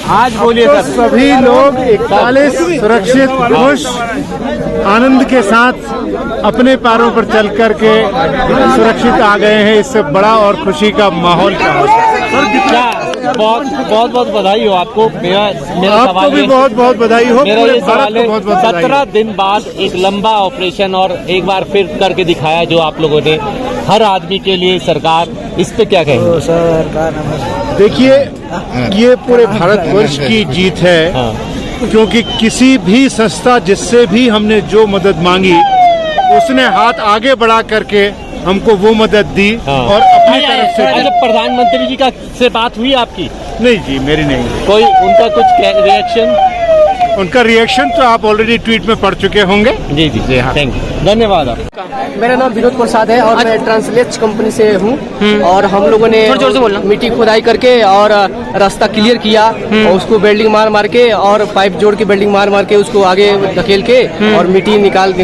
आज बोलिए तो सर। सभी लोग 41 सुरक्षित खुश आनंद के साथ अपने पैरों पर चल करके सुरक्षित आ गए हैं। इससे बड़ा और खुशी का माहौल क्या हो सकता है? क्या बहुत बहुत बधाई हो आपको। मेरा आपको भी बहुत बहुत बधाई हो। मेरा ये भारत सवाल को बहुत बहुत है, बधाई 17 दिन बाद एक लंबा ऑपरेशन और एक बार फिर करके दिखाया जो आप लोगों ने, हर आदमी के लिए सरकार, इस पे क्या कहेंगे? देखिए, ये पूरे भारतवर्ष की जीत है। हाँ। क्योंकि किसी भी संस्था जिससे भी हमने जो मदद मांगी उसने हाथ आगे बढ़ा करके हमको वो मदद दी। हाँ। और अपनी तरफ से अच्छा, प्रधानमंत्री जी का से बात हुई आपकी? नहीं जी, मेरी नहीं। कोई उनका कुछ रिएक्शन? उनका रिएक्शन तो आप ऑलरेडी ट्वीट में पढ़ चुके होंगे। जी जी जी, हाँ, थैंक यू, धन्यवाद आपका। मेरा नाम विनोद प्रसाद है और मैं ट्रांसलेट कंपनी से हूँ। और हम लोगों ने जोर से बोलना। मिट्टी खुदाई करके और रास्ता क्लियर किया और उसको वेल्डिंग मार के और पाइप जोड़ के वेल्डिंग मार के उसको आगे धकेल के और मिट्टी निकाल के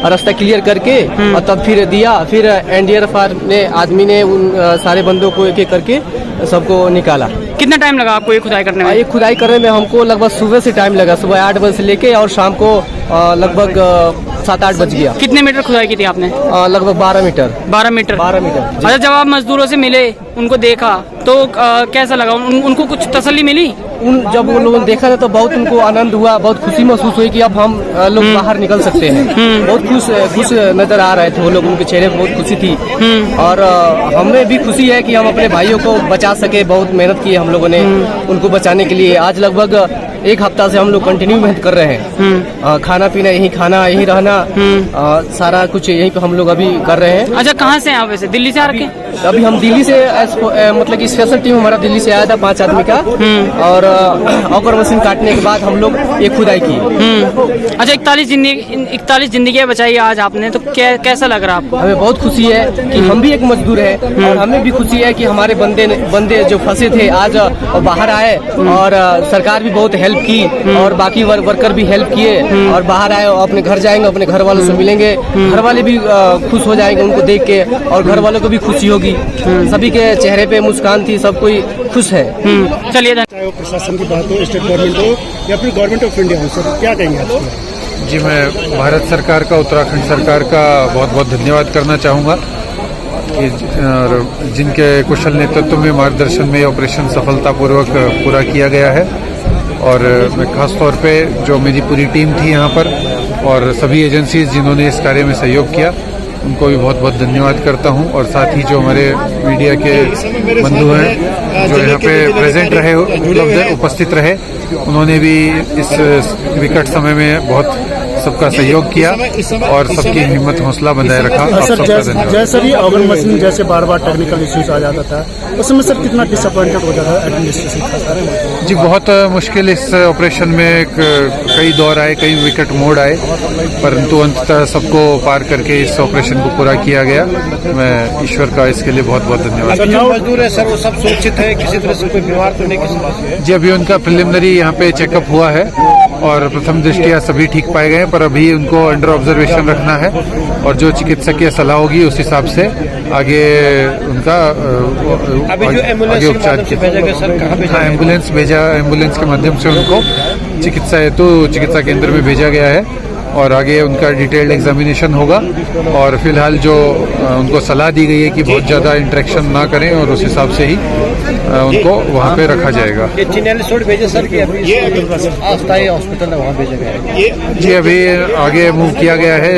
रास्ता क्लियर करके और तब फिर दिया। फिर एनडीआरएफ ने आदमी ने उन सारे बंदों को एक एक करके सबको निकाला। कितना टाइम लगा आपको ये खुदाई करने में? ये खुदाई करने में हमको लगभग सुबह से टाइम लगा, सुबह 8 बजे से लेके और शाम को लगभग 7-8 बज गया। कितने मीटर खुदाई की थी आपने? लगभग 12 मीटर। 12 मीटर। 12 मीटर। अच्छा, जब आप मजदूरों से मिले, उनको देखा तो कैसा लगा? उनको कुछ तसल्ली मिली? जब उन लोगों ने देखा था तो बहुत उनको आनंद हुआ, बहुत खुशी महसूस हुई कि अब हम लोग बाहर निकल सकते हैं। बहुत खुश नजर आ रहे थे वो लोग, उनके चेहरे पर बहुत खुशी थी। और हमें भी खुशी है कि हम अपने भाइयों को बचा सके। बहुत मेहनत की हम लोगों ने उनको बचाने के लिए। आज लगभग 1 हफ्ता से हम लोग कंटिन्यू मेहनत कर रहे हैं। खाना पीना यही खाना, यही रहना, सारा कुछ यही पे हम लोग अभी कर रहे हैं। अच्छा, कहाँ से हैं आप वैसे? दिल्ली से आ रखे? अभी हम दिल्ली से मतलब कि स्पेशल टीम हमारा दिल्ली से आया था 5 आदमी का। और ऑकर मशीन काटने के बाद हम लोग ये खुदाई की। अच्छा, 41 जिंदगियां बचाई आज आपने, तो कैसा लग रहा है आपको? हमें बहुत खुशी है कि हम भी एक मजदूर है और हमें भी खुशी है कि हमारे बंदे जो फंसे थे आज बाहर आए। और सरकार भी बहुत हेल्प की और बाकी वर्कर भी हेल्प किए और बाहर आए और अपने घर जाएंगे, अपने घर वालों से मिलेंगे। घर वाले भी खुश हो जाएंगे उनको देख के और घर वालों को भी खुशी होगी। सभी के चेहरे पे मुस्कान थी, सब कोई खुश है। चलिए, चाहे वो प्रशासन की बात हो, स्टेट गवर्नमेंट हो या फिर गवर्नमेंट ऑफ इंडिया हो, सर क्या कहेंगे आप? जी, मैं भारत सरकार का, उत्तराखंड सरकार का बहुत बहुत धन्यवाद करना चाहूँगा कि जिनके कुशल नेतृत्व में, मार्गदर्शन में ऑपरेशन सफलतापूर्वक पूरा किया गया है। और मैं खास तौर पे जो मेरी पूरी टीम थी यहाँ पर और सभी एजेंसीज जिन्होंने इस कार्य में सहयोग किया, उनको भी बहुत बहुत धन्यवाद करता हूँ। और साथ ही जो हमारे मीडिया के बंधु हैं जो यहाँ पे प्रेजेंट रहे, उपस्थित रहे, उन्होंने भी इस विकट समय में बहुत सबका सहयोग किया और सबकी हिम्मत हौसला बनाए रखा। आप सबका धन्यवाद। जैसे भी ऑर्गन मशीन जैसे बार टेक्निकल इश्यूज आ जाता था, उस समय सर कितना डिसअपॉइंटेड हो जाता था एडमिनिस्ट्रेशन का? जी, बहुत मुश्किल इस ऑपरेशन में कई दौर आए, कई विकट मोड़ आए, परंतु अंततः सबको पार करके इस ऑपरेशन को पूरा किया गया। मैं ईश्वर का इसके लिए बहुत बहुत धन्यवाद। जो मजदूर है सर वो सब सुरक्षित है, किसी तरह से कोई बीमार तो नहीं किसी? जी, अभी उनका प्रिलिमिनरी यहाँ पे चेकअप हुआ है और प्रथम दृष्टिया सभी ठीक पाए गए, पर अभी उनको अंडर ऑब्जर्वेशन रखना है और जो चिकित्सकीय सलाह होगी उस हिसाब से आगे उनका आगे उपचार किया। एम्बुलेंस के माध्यम से उनको चिकित्सा हेतु चिकित्सा केंद्र में भेजा गया है और आगे उनका डिटेल्ड एग्जामिनेशन होगा। और फिलहाल जो उनको सलाह दी गई है कि बहुत ज़्यादा इंटरेक्शन ना करें और उस हिसाब से ही उनको वहाँ पे रखा जाएगा। ये चिन्यालीसोड भेजे सर कि अभी अस्थायी हॉस्पिटल है वहाँ भेजा गया है? जी, अभी आगे मूव किया गया है,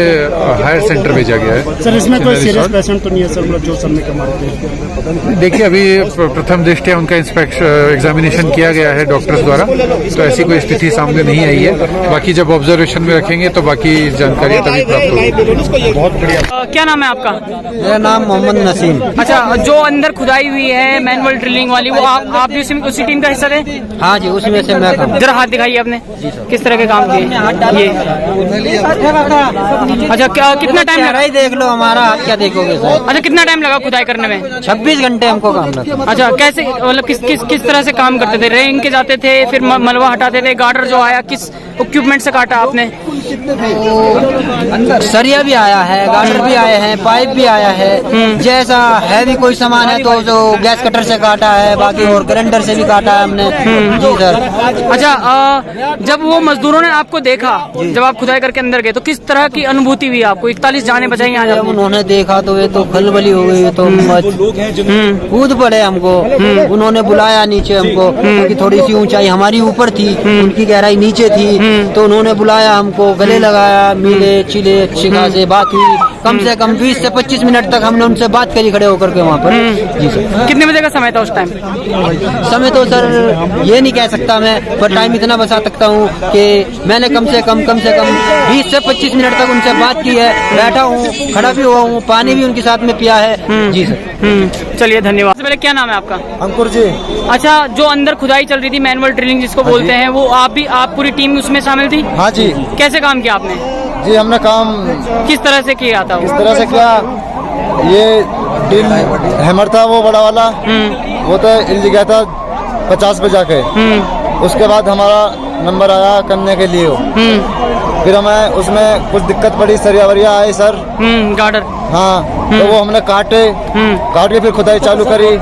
हायर सेंटर भेजा गया है। सर इसमें कोई सीरियस पेशेंट तो नहीं है सर जो सबने कमाते हैं? देखिए, अभी प्रथम दृष्टिया उनका एग्जामिनेशन किया गया है डॉक्टर्स द्वारा, तो ऐसी कोई स्थिति सामने नहीं आई है। बाकी जब ऑब्जर्वेशन में रखेंगे तो बाकी जानकारी तभी प्राप्त होगी। बहुत बढ़िया। क्या नाम है आपका? मेरा नाम मोहम्मद नसीम। अच्छा, जो अंदर खुदाई हुई है मैनुअल ड्रिलिंग वाली, वो आप भी उसी टीम का हिस्सा थे? हाँ जी, उसमें से मैं काम। जरा हाथ दिखाइए आपने, किस तरह के काम किए ये? अच्छा, कितना टाइम लगा? देख लो हमारा हाथ, क्या देखोगे सर? अच्छा, कितना टाइम लगा खुदाई करने में? 26 घंटे हमको काम लगा। अच्छा, कैसे मतलब किस तरह से काम करते थे? रेंग के जाते थे, फिर मलबा हटाते थे, गार्डर जो आया किस इक्विपमेंट से काटा आपने? सरिया भी आया है, गार्डर भी आए हैं, पाइप भी आया है। जैसा है भी कोई सामान है तो जो गैस कटर से काटा है, बाकी और ग्राइंडर से भी काटा है हमने। जी सर। अच्छा, जब वो मजदूरों ने आपको देखा, जब आप खुदाई करके अंदर गए, तो किस तरह की अनुभूति हुई आपको? 41 जाने बचाई आज जब उन्होंने देखा तो ये तो खलबली हो गई, तो कूद पड़े हमको। उन्होंने बुलाया नीचे हमको, क्योंकि थोड़ी सी ऊंचाई हमारी ऊपर थी, उनकी गहराई नीचे थी, तो उन्होंने बुलाया हमको, गले लगाया, मिले चिले, अच्छी खासी बात हुई। कम से कम 20 से 25 मिनट तक हमने उनसे बात करी खड़े होकर के वहाँ पर। जी सर। कितने बजे का समय था उस टाइम? समय तो सर ये नहीं कह सकता मैं, पर टाइम इतना बता सकता हूँ कि मैंने कम से कम 20 से 25 मिनट तक उनसे बात की है। बैठा हूँ, खड़ा भी हुआ हूँ, पानी भी उनके साथ में पिया है। जी सर। चलिए, धन्यवाद। सबसे पहले क्या नाम है आपका? अंकुर जी। अच्छा, जो अंदर खुदाई चल रही थी, मैनुअल ड्रिलिंग जिसको बोलते हैं, वो आप पूरी टीम उसमें शामिल थी? हाँ जी। कैसे काम किया आपने? जी हमने काम किस तरह से किया था? इस तरह से किया, ये ड्रिल हैमर था वो बड़ा वाला, वो तो हिल गया था 50 पे जाके। उसके बाद हमारा नंबर आया करने के लिए, फिर हमें उसमें कुछ दिक्कत पड़ी, सरिया वरिया आए सर। गार्डर। हाँ, तो वो हमने काट के फिर खुदाई चालू करी।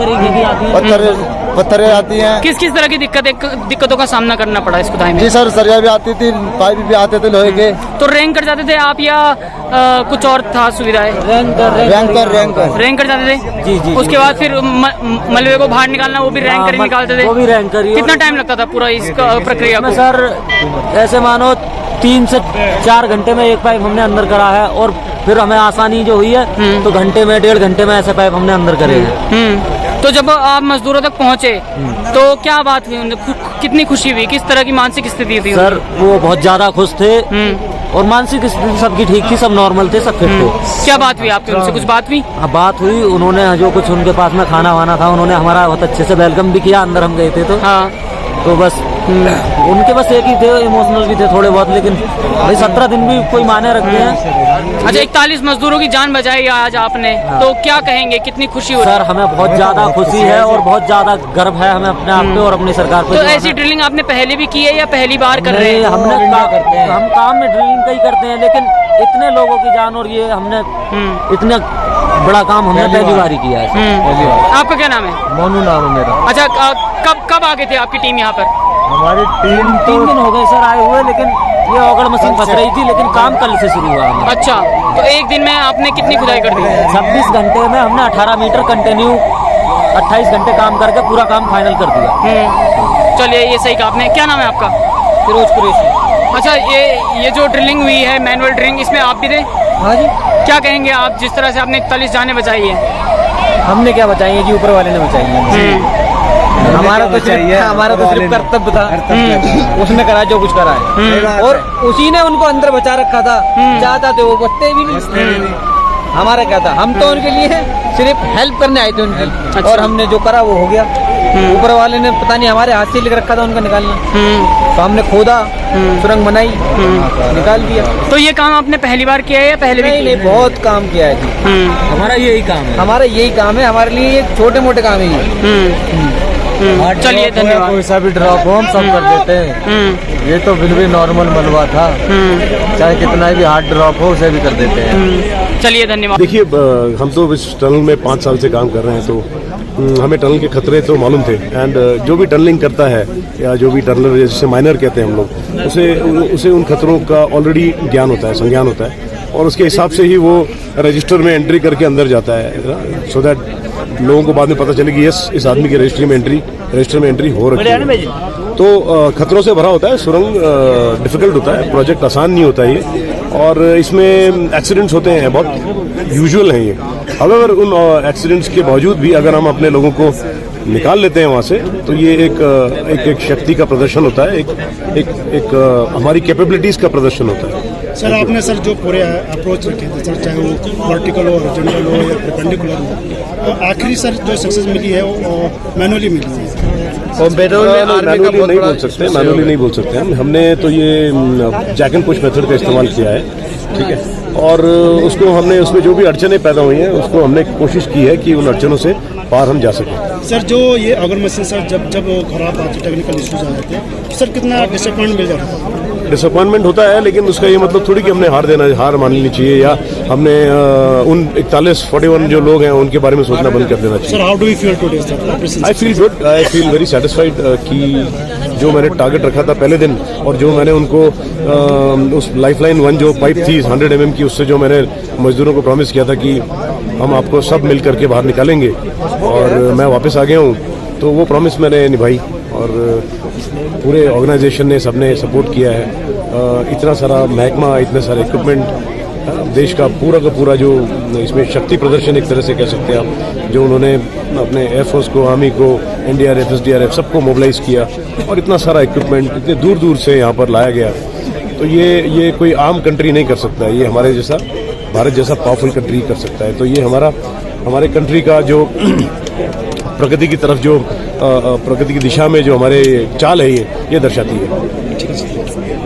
पत्थरें आती हैं। किस किस तरह की दिक्कतों का सामना करना पड़ा इस खुदाई में? जी सर, सरिया भी आती थी, पाइप भी आते थे लोहे के। तो रैंक कर जाते थे आप या कुछ और था सुविधाएं? रैंक कर जाते थे। जी। उसके बाद फिर मलबे को बाहर निकालना, वो भी रैंक कर निकालते थे? वो भी रैंक करी। कितना टाइम लगता था पूरा इस प्रक्रिया में? सर ऐसे मानो 3 से 4 घंटे में एक पाइप हमने अंदर करा है, और फिर हमें आसानी जो हुई है तो घंटे में 1.5 घंटे में ऐसे पाइप हमने अंदर करे हैं। तो जब आप मजदूरों तक पहुंचे तो क्या बात हुई? कितनी खुशी हुई? किस तरह की मानसिक स्थिति थी? सर वो बहुत ज्यादा खुश थे, और मानसिक स्थिति सबकी ठीक थी, सब नॉर्मल थे, सब फिट थे। क्या बात हुई आपकी उनसे? कुछ बात हुई? हाँ, बात हुई। उन्होंने जो कुछ उनके पास में खाना वाना था, उन्होंने हमारा बहुत अच्छे से वेलकम भी किया। अंदर हम गए थे तो हाँ, तो बस उनके बस एक ही थे, इमोशनल भी थे थोड़े बहुत, लेकिन भाई 17 दिन भी कोई माने रखते हैं। अच्छा, 41 मजदूरों की जान बचाई आज आपने, तो क्या कहेंगे? कितनी खुशी हो रही है? सर हमें बहुत ज्यादा खुशी है और बहुत ज्यादा गर्व है हमें अपने आप पे और अपनी सरकार पे। तो ऐसी ड्रिलिंग आपने पहले भी की है या पहली बार कर रहे हैं? हम काम में ड्रिलिंग का ही करते हैं, लेकिन इतने लोगों की जान और ये हमने इतना बड़ा काम हमने पहली बार ही किया है। आपका क्या नाम है? मोनू नाम है मेरा। अच्छा, कब आ गए थे आपकी टीम यहाँ पर? हमारी टीम 3 दिन हो गए सर आए हुए, लेकिन ये ऑगड़ मशीन फंस रही थी, लेकिन काम कल से शुरू हुआ हमें। अच्छा, तो एक दिन में आपने कितनी खुदाई कर दी? 26 घंटे में हमने 18 मीटर कंटिन्यू 28 घंटे काम करके पूरा काम फाइनल कर दिया। चलिए, ये सही कहा आपने। क्या नाम है आपका? फिरोज कुरैशी। अच्छा, ये जो ड्रिलिंग हुई है, मैनुअल ड्रिलिंग, इसमें आप भी थे? हाँ जी। क्या कहेंगे आप, जिस तरह से आपने 41 जानें बचाई है? हमने क्या बचाई है जी, ऊपर वाले ने बचाई है। हमारा तो सिर्फ कर्तव्य था, उसने करा जो कुछ करा है, और उसी ने उनको अंदर बचा रखा था। चाहता थे वो बचते भी नहीं। हमारा क्या था, हम तो उनके लिए सिर्फ हेल्प करने आए थे उनकी। अच्छा। और हमने जो करा वो हो गया। ऊपर वाले ने पता नहीं हमारे हाथ से लिख रखा था उनका निकालना, तो हमने खोदा, सुरंग बनाई, निकाल दिया। तो ये काम आपने पहली बार किया है या पहले भी? नहीं, बहुत काम किया है जी। हमारा यही काम है। हमारे लिए ये छोटे मोटे काम है। चलिए, धन्यवाद। कोई सा भी ड्रॉप हो हम सब कर देते हैं। ये तो बिल्कुल नॉर्मल मलबा था, चाहे कितना भी हार्ड ड्रॉप हो उसे भी कर देते हैं। चलिए, धन्यवाद। देखिए, हम तो इस टनल में 5 साल से काम कर रहे हैं, तो हमें टनल के खतरे तो मालूम थे। एंड जो भी टनलिंग करता है या जो भी टनलर जिसे माइनर कहते हैं हम लोग, उसे उन खतरों का ऑलरेडी ज्ञान होता है, संज्ञान होता है, और उसके हिसाब से ही वो रजिस्टर में एंट्री करके अंदर जाता है, सो दैट लोगों को बाद में पता चले कि यस, इस आदमी के रजिस्टर में एंट्री हो रखी है। तो खतरों से भरा होता है, सुरंग डिफिकल्ट होता है, प्रोजेक्ट आसान नहीं होता ये, और इसमें एक्सीडेंट्स होते हैं, बहुत यूजुअल हैं ये। हाउएवर उन एक्सीडेंट्स के बावजूद भी अगर हम अपने लोगों को निकाल लेते हैं वहाँ से, तो ये एक शक्ति का प्रदर्शन होता है, एक हमारी कैपेबिलिटीज का प्रदर्शन होता है। सर आपने जो पूरे अप्रोच रखे थे सर, चाहे वो वर्टिकल हो, हॉरिजॉन्टल हो या परपेंडिकुलर हो, तो आखिरी सर जो सक्सेस मिली है वो मैनुअली मिली है। मैनुअली नहीं बोल सकते हमने तो ये जैक एंड पुश मेथड का इस्तेमाल किया है, ठीक है, और उसमें जो भी अड़चनें पैदा हुई हैं उसको हमने कोशिश की है कि उन अड़चनों से पार हम जा सकें। सर जो ये ऑगर मशीन सर जब वो खराब आती, टेक्निकल इश्यूज आ जाते हैं, सर कितना डिसअपॉइंट मिल जाता है? डिसअपॉइंटमेंट होता है, लेकिन उसका ये मतलब थोड़ी कि हमने हार मान लेनी चाहिए या हमने उन 41 जो लोग हैं उनके बारे में सोचना बंद कर देना चाहिए। Sir, how do you feel today, sir? I feel good, I feel very satisfied कि जो मैंने टारगेट रखा था पहले दिन और जो मैंने उनको उस लाइफलाइन 1 जो पाइप थी 100 mm की, उससे जो मैंने मजदूरों को प्रॉमिस किया था कि हम आपको सब मिल करके बाहर निकालेंगे, और मैं वापस आ गया हूँ, तो वो प्रॉमिस मैंने निभाई और पूरे ऑर्गेनाइजेशन ने सबने सपोर्ट किया है। इतना सारा महकमा, इतने सारे इक्विपमेंट, देश का पूरा जो इसमें शक्ति प्रदर्शन एक तरह से कह सकते हैं आप, जो उन्होंने अपने एयरफोर्स को, आर्मी को, NDRF, SDRF सबको मोबिलाइज किया और इतना सारा इक्विपमेंट इतने दूर दूर से यहाँ पर लाया गया, तो ये कोई आम कंट्री नहीं कर सकता है, ये हमारे जैसा भारत जैसा पावरफुल कंट्री कर सकता है। तो ये हमारे कंट्री का जो प्रगति की तरफ, जो प्रगति की दिशा में जो हमारे चाल है, ये दर्शाती है।